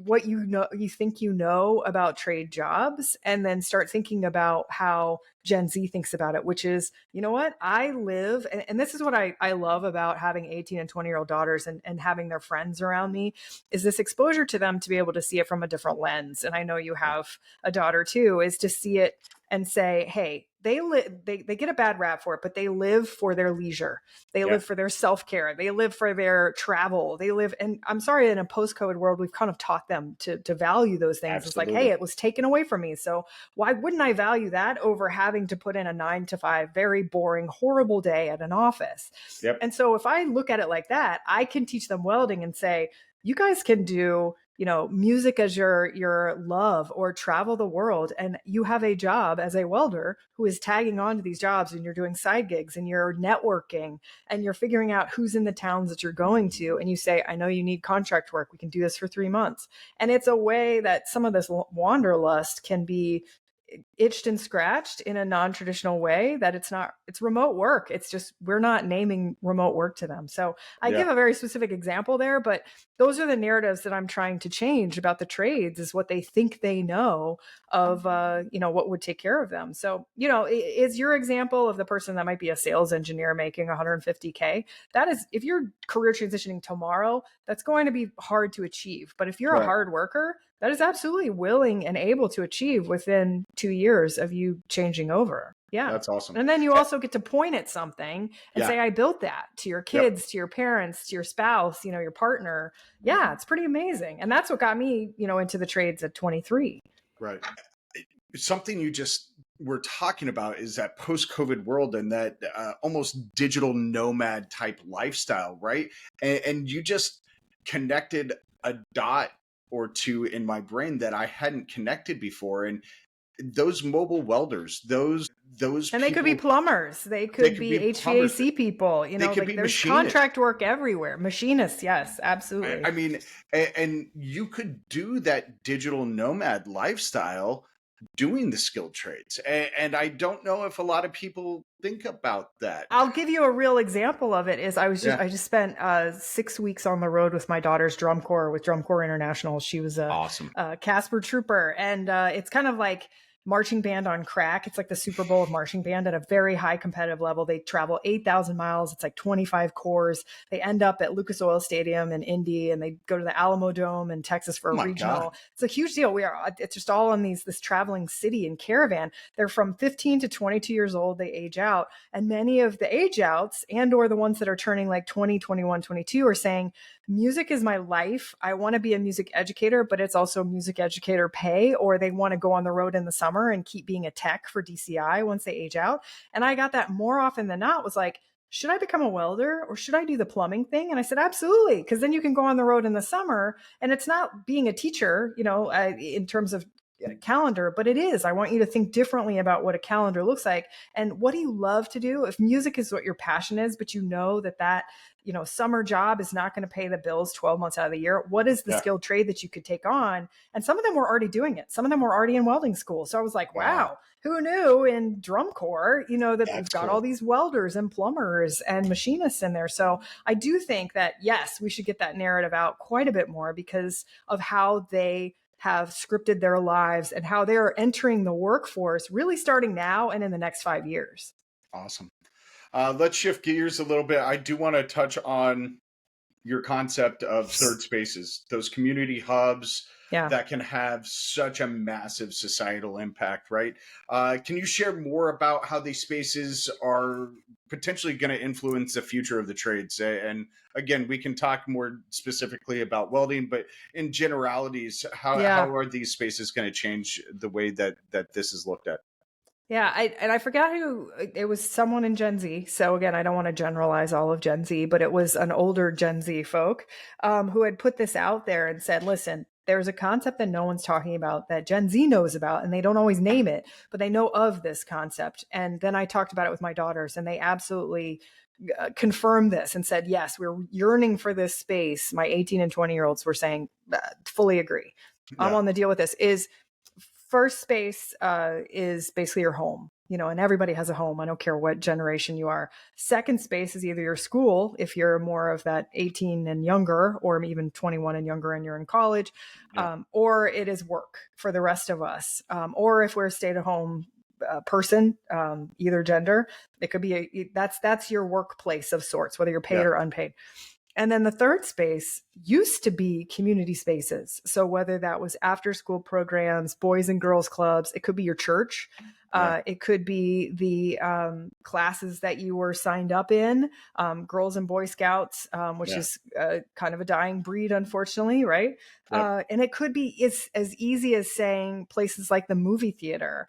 what you think about trade jobs, and then start thinking about how Gen Z thinks about it, which is, you know what, I live, and this is what I love about having 18 and 20-year-old daughters and having their friends around me, is this exposure to them to be able to see it from a different lens. And I know you have a daughter too, is to see it and say, hey, they get a bad rap for it, but they live for their leisure. They live for their self-care. They live for their travel. They live, and I'm sorry, in a post-COVID world, we've kind of taught them to value those things. Absolutely. It's like, hey, it was taken away from me. So why wouldn't I value that over having to put in a 9 to 5, very boring, horrible day at an office? Yep. And so if I look at it like that, I can teach them welding and say, you guys can do, music as your love, or travel the world. And you have a job as a welder who is tagging on to these jobs, and you're doing side gigs, and you're networking, and you're figuring out who's in the towns that you're going to. And you say, I know you need contract work. We can do this for 3 months. And it's a way that some of this wanderlust can be itched and scratched in a non-traditional way, that it's remote work. It's just, we're not naming remote work to them. So I give a very specific example there, but those are the narratives that I'm trying to change about the trades, is what they think they know of, what would take care of them. So, is your example of the person that might be a sales engineer making 150K, that is, if you're career transitioning tomorrow, that's going to be hard to achieve. But if you're a hard worker, that is absolutely willing and able to achieve within 2 years of you changing over. Yeah. That's awesome. And then you also get to point at something and say, I built that, to your kids, to your parents, to your spouse, your partner. Yeah, it's pretty amazing. And that's what got me, into the trades at 23. Right. Something you just were talking about is that post-COVID world, and that almost digital nomad type lifestyle, right? And you just connected a dot or two in my brain that I hadn't connected before. And those mobile welders, those and they could be plumbers, they could be HVAC people, there's contract work everywhere. Machinists, yes, absolutely. I mean, and you could do that digital nomad lifestyle doing the skilled trades. And I don't know if a lot of people think about that. I'll give you a real example of it. I just spent 6 weeks on the road with my daughter's drum corps, with Drum Corps International. She was a Casper trooper. And it's kind of like marching band on crack. It's like the Super Bowl of marching band at a very high competitive level. They travel 8,000 miles. It's like 25 corps. They end up at Lucas Oil Stadium in Indy, and they go to the Alamo Dome in Texas for a regional. God. It's a huge deal. It's just all in this traveling city in caravan. They're from 15 to 22 years old. They age out. And many of the age outs, and or the ones that are turning like 20, 21, 22, are saying, music is my life. I want to be a music educator, but it's also music educator pay. Or they want to go on the road in the summer and keep being a tech for DCI once they age out. And I got that more often than not, was like, should I become a welder or should I do the plumbing thing? And I said, absolutely. Because then you can go on the road in the summer, and it's not being a teacher, in terms of calendar, but it is. I want you to think differently about what a calendar looks like. And what do you love to do? If music is what your passion is, but you know that summer job is not going to pay the bills 12 months out of the year, what is the skilled trade that you could take on? And some of them were already doing it. Some of them were already in welding school. So I was like, wow, who knew in drum corps, that we've got all these welders and plumbers and machinists in there. So I do think that, yes, we should get that narrative out quite a bit more, because of how they have scripted their lives and how they're entering the workforce, really starting now and in the next 5 years. Awesome. Let's shift gears a little bit. I do want to touch on your concept of third spaces, those community hubs, Yeah. that can have such a massive societal impact, right? Can you share more about how these spaces are potentially going to influence the future of the trades? And again, we can talk more specifically about welding, but in generalities, how Yeah. are these spaces going to change the way that this is looked at? Yeah, I forgot who it was. Someone in Gen Z. So again, I don't want to generalize all of Gen Z, but it was an older Gen Z folk who had put this out there and said, "Listen, there's a concept that no one's talking about that Gen Z knows about, and they don't always name it, but they know of this concept." And then I talked about it with my daughters, and they absolutely confirmed this and said, "Yes, we're yearning for this space." My 18 and 20-year-olds were saying, "Fully agree. I'm Yeah, on the deal with this." Is first space is basically your home, and everybody has a home. I don't care what generation you are. Second space is either your school, if you're more of that 18 and younger, or even 21 and younger and you're in college, yeah, or it is work for the rest of us. Or if we're a stay-at-home person, either gender, it could be that's your workplace of sorts, whether you're paid yeah, or unpaid. And then the third space used to be community spaces. So whether that was after school programs, boys and girls clubs, it could be your church. yeah, It could be the classes that you were signed up in, Girls and Boy Scouts, which yeah, is kind of a dying breed, unfortunately, right? yep, And it could be as easy as saying places like the movie theater,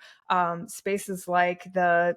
spaces like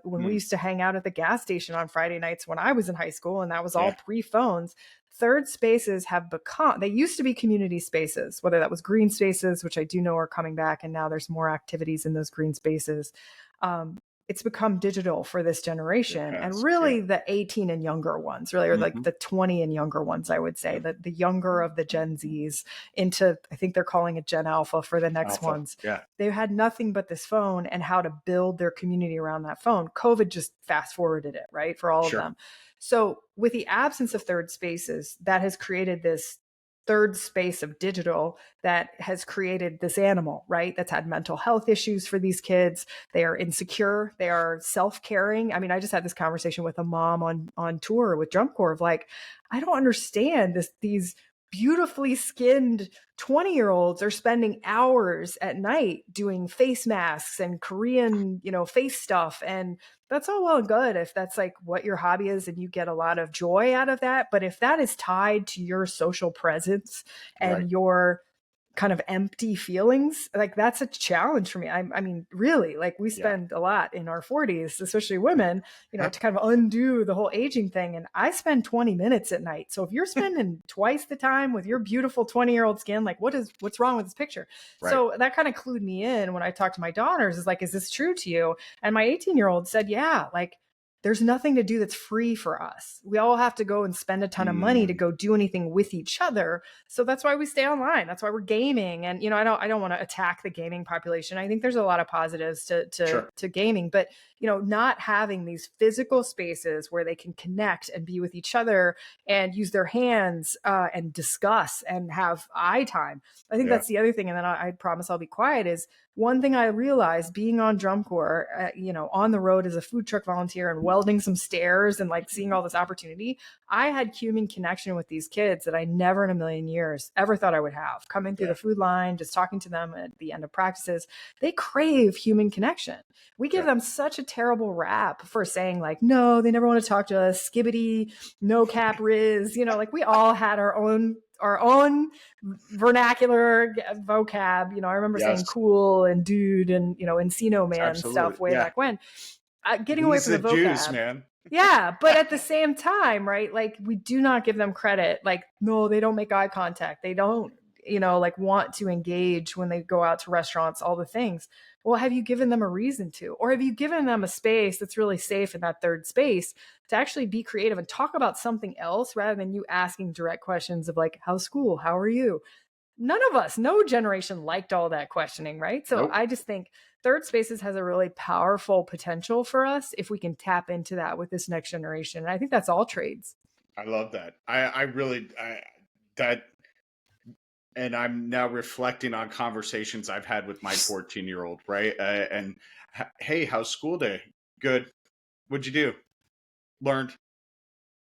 when we mm, used to hang out at the gas station on Friday nights when I was in high school, and that was all yeah, pre-phones. Third spaces have become, they used to be community spaces, whether that was green spaces, which I do know are coming back, and now there's more activities in those green spaces. Um, it's become digital for this it generation, and has, yeah, really the 18 and younger ones, really, or like hmm, the 20 and younger ones, I would say, yeah, that the younger of the Gen Zs into, I think they're calling it Gen Alpha for the next alpha, ones. yeah, They had nothing but this phone and how to build their community around that phone. COVID just fast forwarded it, right, for all of sure, them. So, with the absence of third spaces, that has created this third space of digital that has created this animal, right? That's had mental health issues for these kids. They are insecure. They are self-caring. I mean, I just had this conversation with a mom on tour with Drum Corps of like, I don't understand these beautifully skinned 20-year-olds are spending hours at night doing face masks and Korean, face stuff. And that's all well and good if that's like what your hobby is and you get a lot of joy out of that. But if that is tied to your social presence right, and your kind of empty feelings, like that's a challenge for me. I mean, really, like we yeah, spend a lot in our 40s, especially women, to kind of undo the whole aging thing. And I spend 20 minutes at night. So if you're spending twice the time with your beautiful 20-year-old skin, like what's wrong with this picture? right, So that kind of clued me in when I talked to my daughters, is like, is this true to you? And my 18-year-old said, yeah, like there's nothing to do that's free for us. We all have to go and spend a ton of money to mm, go do anything with each other. So that's why we stay online. That's why we're gaming. And I don't want to attack the gaming population. I think there's a lot of positives sure, to gaming, but not having these physical spaces where they can connect and be with each other and use their hands and discuss and have eye time. I think yeah, that's the other thing. And then I promise I'll be quiet. Is one thing I realized being on Drum Corps, on the road as a food truck volunteer and welding some stairs and like seeing all this opportunity, I had human connection with these kids that I never in a million years ever thought I would have. Coming through yeah, the food line, just talking to them at the end of practices, they crave human connection. We give yeah, them such a terrible rap for saying like, no, they never want to talk to us, skibbity, no cap riz, like we all had our own vernacular vocab. I remember saying yes, cool and dude and, Encino Man absolutely, stuff way yeah. back when. Getting away These from the the Jews, vocab. man. Yeah, but at the same time, right? Like we do not give them credit. Like, no, they don't make eye contact. They don't, like want to engage when they go out to restaurants, all the things. Well, have you given them a reason to? Or have you given them a space that's really safe in that third space to actually be creative and talk about something else rather than you asking direct questions of like, how's school? How are you? None of us, no generation liked all that questioning, right? So Nope. I just think third spaces has a really powerful potential for us if we can tap into that with this next generation. And I think that's all trades. I love that. I really, that, and I'm now reflecting on conversations I've had with my 14-year-old, right? And hey, how's school day? Good. What'd you do? Learned,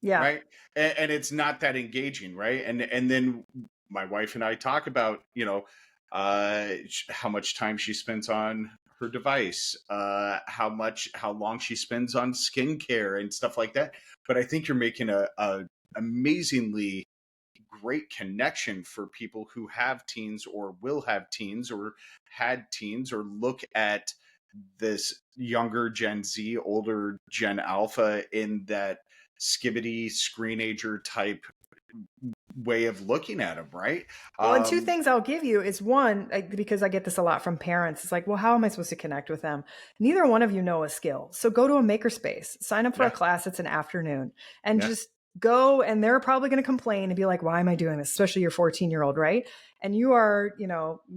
Yeah. right? And it's not that engaging, right? And then my wife and I talk about, how much time she spends on her device, how long she spends on skincare and stuff like that. But I think you're making a amazingly great connection for people who have teens or will have teens or had teens or look at this younger Gen Z, older Gen Alpha in that skibbity screenager type way of looking at them, right? Well, and two Um, things I'll give you is one, because I get this a lot from parents. It's like, well, how am I supposed to connect with them? Neither one of you know a skill. So go to a makerspace, sign up for a yeah, class. It's an afternoon and yeah, just go. And they're probably going to complain and be like, why am I doing this? Especially your 14-year-old, right? And you are,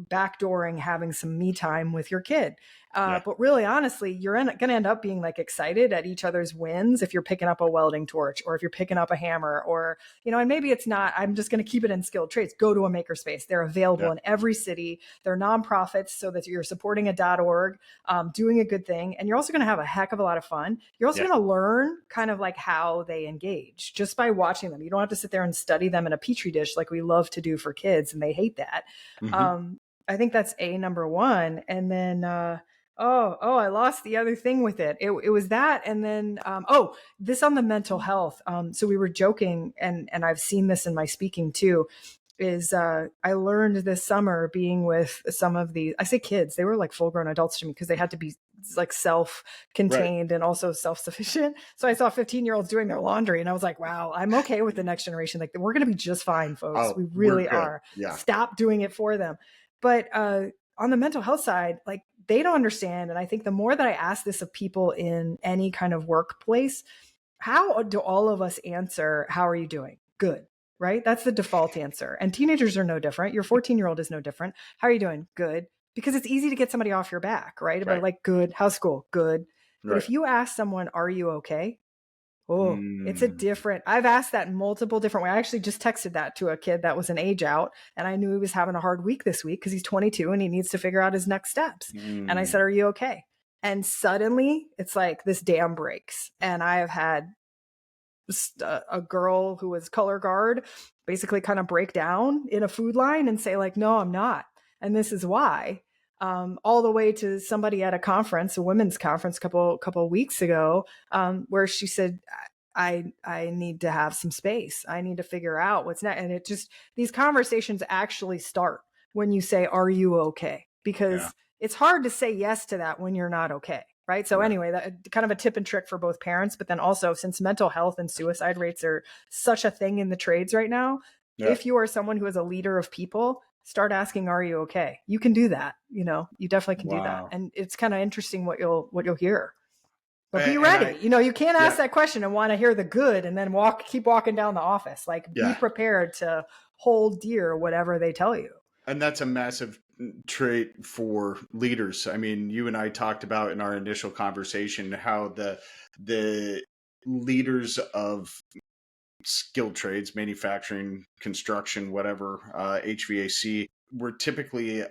backdooring having some me time with your kid. yeah, But really, honestly, you're going to end up being like excited at each other's wins if you're picking up a welding torch or if you're picking up a hammer or, and maybe it's not, I'm just going to keep it in skilled trades. Go to a makerspace. They're available yeah, in every city. They're nonprofits so that you're supporting a .org, doing a good thing. And you're also going to have a heck of a lot of fun. You're also yeah, going to learn kind of like how they engage just by watching them. You don't have to sit there and study them in a petri dish like we love to do for kids, and they hate that. hmm Um, I think that's number one. And then, I lost the other thing with it. It was that. And then, this on the mental health. So we were joking, and I've seen this in my speaking too, is I learned this summer being with some of the, I say kids, they were like full grown adults to me because they had to be like right. self-contained and also self-sufficient. So I saw 15-year-olds doing their laundry and I was like, wow, I'm okay with the next generation. Like, we're going to be just fine, folks. Oh, We we're really good. are. Yeah, Stop doing it for them. But on the mental health side, like, they don't understand. And I think the more that I ask this of people in any kind of workplace, how do all of us answer, how are you doing? Good, right? That's the default answer. And teenagers are no different. Your 14-year-old is no different. How are you doing? Good. Because it's easy to get somebody off your back, right? But right, like, good. How's school? Good. But right. if you ask someone, are you okay? Oh, it's a Mm, different. I've asked that in multiple different ways. I actually just texted that to a kid that was an age out, and I knew he was having a hard week this week because he's 22 and he needs to figure out his next steps. And I mm, said, "Are you okay?" And suddenly, it's like this dam breaks. And I have had a girl who was color guard basically kind of break down in a food line and say like, no, I'm not, and this is why. All the way to somebody at a conference, a women's conference, couple of weeks ago, where she said, I need to have some space. I need to figure out what's next. And it just, these conversations actually start when you say, are you okay? yeah, Because it's hard to say yes to that when you're not okay. Right. So yeah, anyway, that kind of a tip and trick for both parents, but then also, since mental health and suicide rates are such a thing in the trades right now, yeah. if you are someone who is a leader of people, start asking, are you okay? You can do that. You definitely can do that. Wow. And it's kind of interesting what you'll hear. But be And ready. You can't ask yeah, that question and want to hear the good and then keep walking down the office. Like, be yeah. prepared to hold dear whatever they tell you. And that's a massive trait for leaders. I mean, you and I talked about in our initial conversation how the leaders of skilled trades, manufacturing, construction, whatever, HVAC, were typically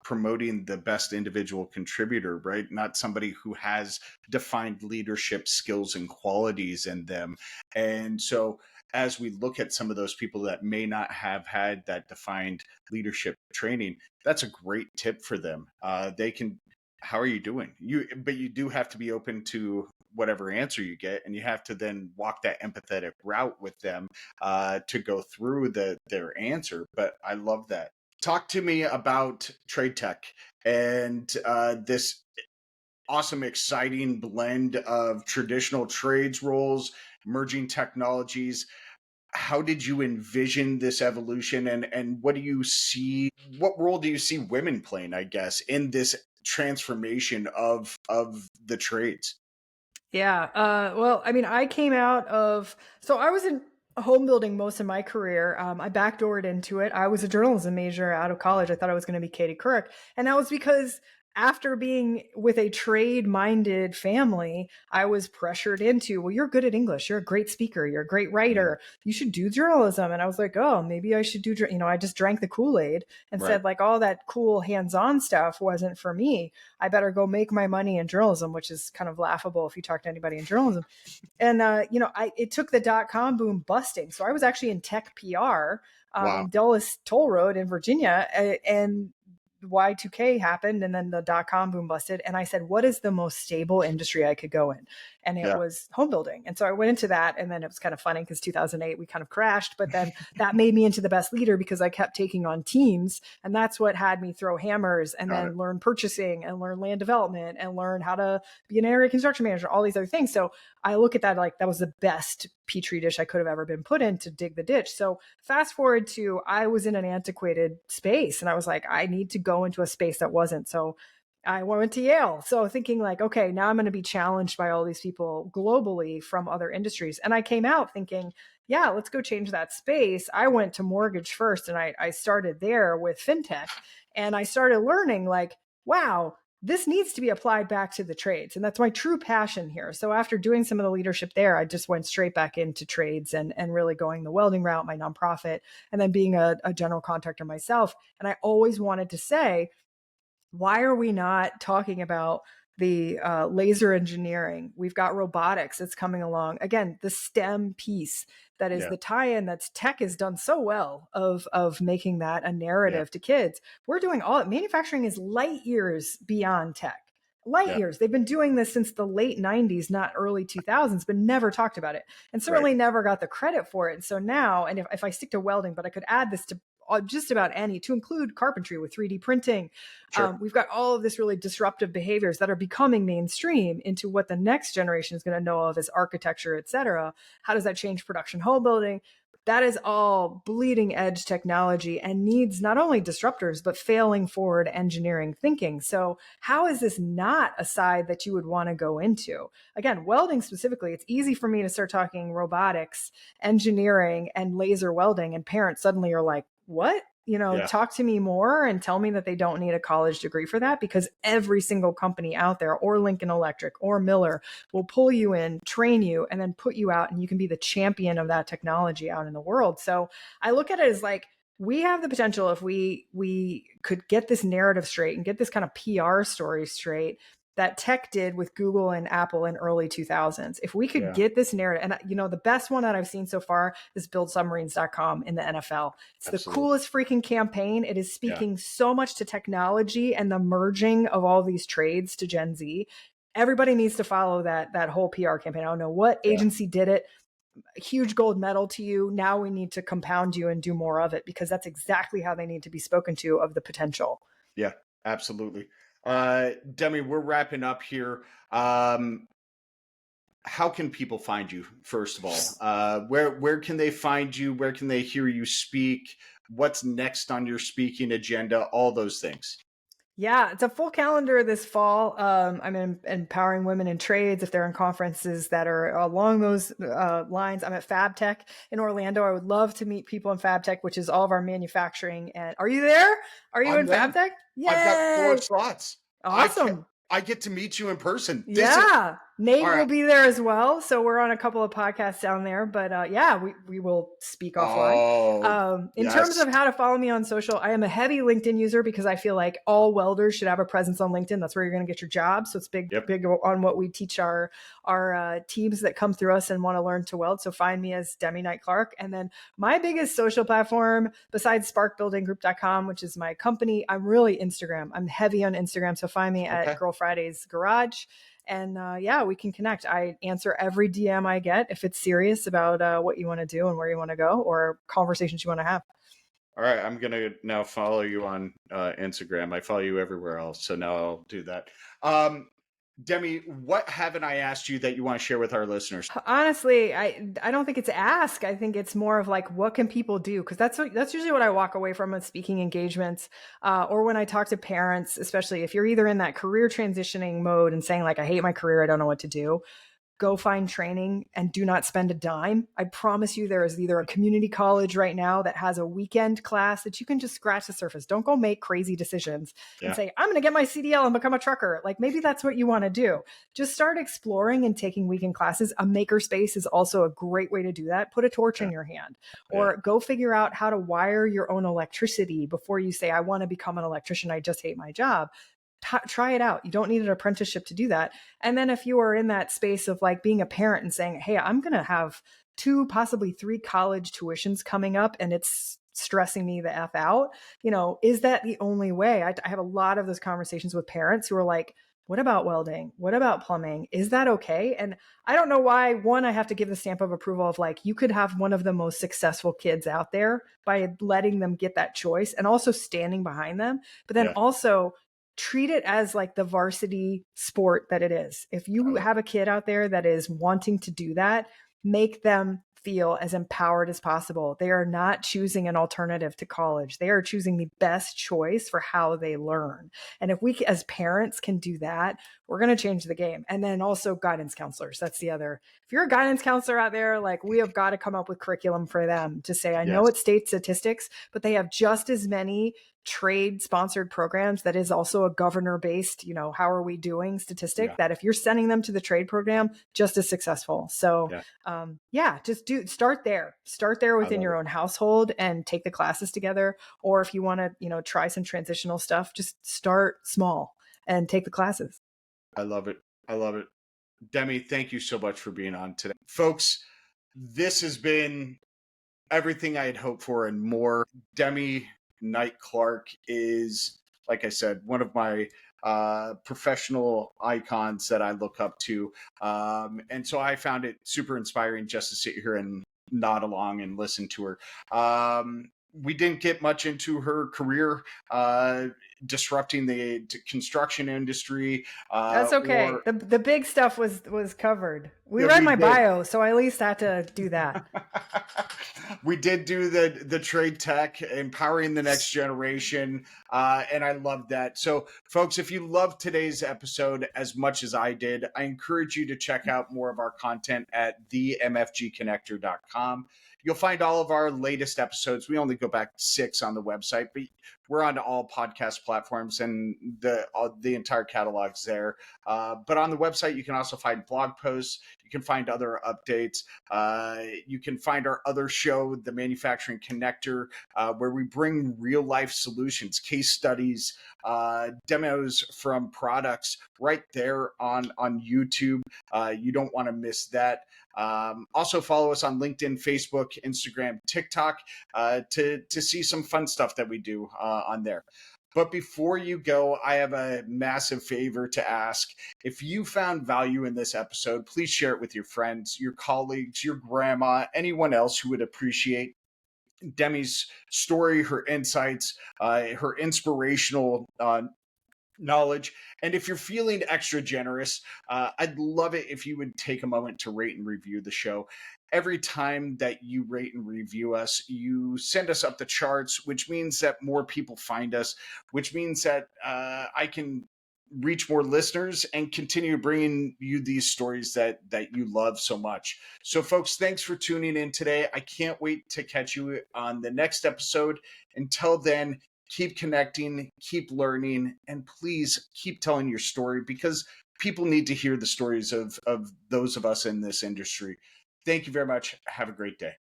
promoting the best individual contributor, right? Not somebody who has defined leadership skills and qualities in them. And so, as we look at some of those people that may not have had that defined leadership training, that's a great tip for them. They can, how are you doing? But you do have to be open to whatever answer you get, and you have to then walk that empathetic route with them to go through their answer. But I love that. Talk to me about trade tech and this awesome, exciting blend of traditional trades roles, emerging technologies. How did you envision this evolution, and what do you see? What role do you see women playing, I guess, in this transformation of the trades? Yeah. Well, I mean, I came out of, so I was in home building most of my career. I backdoored into it. I was a journalism major out of college. I thought I was going to be Katie Couric. And that was because after being with a trade minded family, I was pressured into, well, you're good at English. You're a great speaker. You're a great Mm, writer. You should do journalism. And I was like, oh, maybe I should do, I just drank the Kool-Aid and right. said like all that cool hands-on stuff wasn't for me. I better go make my money in journalism, which is kind of laughable if you talk to anybody in journalism. And it took the .com boom busting, so I was actually in tech PR Wow. in Dulles Toll Road in Virginia, and Y2K happened and then the dot-com boom busted. And I said, what is the most stable industry I could go in? And it was home building. And so I went into that. And then it was kind of funny because 2008, we kind of crashed. But then that made me into the best leader because I kept taking on teams. And that's what had me throw hammers and then learn purchasing and learn land development and learn how to be an area construction manager, all these other things. So I look at that like that was the best petri dish I could have ever been put in to dig the ditch. So fast forward to I was in an antiquated space and I was like, I need to go into a space that wasn't. So I went to Yale. So thinking like, okay, now I'm going to be challenged by all these people globally from other industries. And I came out thinking, yeah, let's go change that space. I went to mortgage first and I started there with fintech and I started learning like, wow, this needs to be applied back to the trades. And that's my true passion here. So after doing some of the leadership there, I just went straight back into trades and really going the welding route, my nonprofit, and then being a general contractor myself. And I always wanted to say, why are we not talking about the laser engineering? We've got robotics that's coming along. Again, the STEM piece that is the tie-in that's tech has done so well of making that a narrative to kids. We're doing all manufacturing is light years beyond tech. Light years. They've been doing this since the late 90s, not early 2000s, but never talked about it and certainly never got the credit for it. And so now, and if I stick to welding, but I could add this to just about any, to include carpentry with 3D printing. We've got all of this really disruptive behaviors that are becoming mainstream into what the next generation is going to know of as architecture, et cetera. How does that change production home building? That is all bleeding edge technology and needs not only disruptors, but failing forward engineering thinking. So how is this not a side that you would want to go into? Again, welding specifically, it's easy for me to start talking robotics, engineering, and laser welding. And parents suddenly are like, what? Talk to me more and tell me that they don't need a college degree for that, because every single company out there, or Lincoln Electric or Miller, will pull you in, train you, and then put you out, and you can be the champion of that technology out in the world. So I look at it as like, we have the potential, if we could get this narrative straight and get this kind of PR story straight that tech did with Google and Apple in early 2000s. If we could get this narrative, and the best one that I've seen so far is buildsubmarines.com in the NFL. It's the coolest freaking campaign. It is speaking so much to technology and the merging of all these trades to Gen Z. Everybody needs to follow that whole PR campaign. I don't know what agency did it. A huge gold medal to you. Now we need to compound you and do more of it, because that's exactly how they need to be spoken to of the potential. Yeah, absolutely. Demi, we're wrapping up here. How can people find you, first of all? Where can they find you? Where can they hear you speak? What's next on your speaking agenda? All those things. Yeah, it's a full calendar this fall. I'm empowering women in trades if they're in conferences that are along those lines. I'm at FabTech in Orlando. I would love to meet people in FabTech, which is all of our manufacturing. And are you there? Are you in FabTech? Yay! I've got 4 slots. Awesome. I get to meet you in person. Nate will be there as well. So we're on a couple of podcasts down there, but we will speak offline. In terms of how to follow me on social, I am a heavy LinkedIn user because I feel like all welders should have a presence on LinkedIn. That's where you're going to get your job. So it's big on what we teach our teams that come through us and want to learn to weld. So find me as Demi Knight Clark. And then my biggest social platform besides sparkbuildinggroup.com, which is my company, I'm really Instagram. I'm heavy on Instagram. So find me at Girl Fridays Garage. And we can connect. I answer every DM I get if it's serious about what you want to do and where you want to go or conversations you want to have. All right. I'm going to now follow you on Instagram. I follow you everywhere else. So now I'll do that. Demi, what haven't I asked you that you want to share with our listeners? Honestly, I don't think it's ask. I think it's more of like, what can people do? Because that's usually what I walk away from with speaking engagements, or when I talk to parents, especially if you're either in that career transitioning mode and saying like, I hate my career, I don't know what to do. Go find training and do not spend a dime. I promise you there is either a community college right now that has a weekend class that you can just scratch the surface. Don't go make crazy decisions and say, I'm going to get my CDL and become a trucker. Like maybe that's what you want to do. Just start exploring and taking weekend classes. A makerspace is also a great way to do that. Put a torch in your hand or go figure out how to wire your own electricity before you say, I want to become an electrician. I just hate my job. Try it out. You don't need an apprenticeship to do that. And then if you are in that space of like being a parent and saying, hey, I'm going to have 2, possibly 3 college tuitions coming up and it's stressing me the F out. Is that the only way? I have a lot of those conversations with parents who are like, what about welding? What about plumbing? Is that okay? And I don't know why, one, I have to give the stamp of approval of like, you could have one of the most successful kids out there by letting them get that choice and also standing behind them. But then also treat it as like the varsity sport that it is. If you have a kid out there that is wanting to do that, make them feel as empowered as possible. They are not choosing an alternative to college. They are choosing the best choice for how they learn. And if we, as parents, can do that, we're going to change the game. And then also guidance counselors. That's the other. If you're a guidance counselor out there, like we have got to come up with curriculum for them to say, I know it's state statistics, but they have just as many trade sponsored programs that is also a governor based, how are we doing statistic that if you're sending them to the trade program, just as successful. So just start there within your own household and take the classes together. Or if you want to, try some transitional stuff, just start small and take the classes. I love it. Demi, thank you so much for being on today. Folks, this has been everything I had hoped for and more. Demi Knight Clark is, like I said, one of my professional icons that I look up to. And so I found it super inspiring just to sit here and nod along and listen to her. We didn't get much into her career disrupting the construction industry. That's okay. The big stuff was covered. We read my bio, so I at least had to do that. We did do the trade tech, empowering the next generation, and I love that. So, folks, if you loved today's episode as much as I did, I encourage you to check out more of our content at themfgconnector.com. You'll find all of our latest episodes. We only go back 6 on the website, but we're on all podcast platforms, and the entire catalog's there. But on the website, you can also find blog posts. You can find other updates. You can find our other show, The Manufacturing Connector, where we bring real-life solutions, case studies, demos from products right there on YouTube. You don't want to miss that. Also follow us on LinkedIn, Facebook, Instagram, TikTok to see some fun stuff that we do on there. But before you go, I have a massive favor to ask. If you found value in this episode, please share it with your friends, your colleagues, your grandma, anyone else who would appreciate Demi's story, her insights, her inspirational knowledge. And if you're feeling extra generous, I'd love it if you would take a moment to rate and review the show. Every time that you rate and review us, you send us up the charts, which means that more people find us, which means that I can reach more listeners and continue bringing you these stories that you love so much. So, folks, thanks for tuning in today. I can't wait to catch you on the next episode. Until then, keep connecting, keep learning, and please keep telling your story, because people need to hear the stories of those of us in this industry. Thank you very much. Have a great day.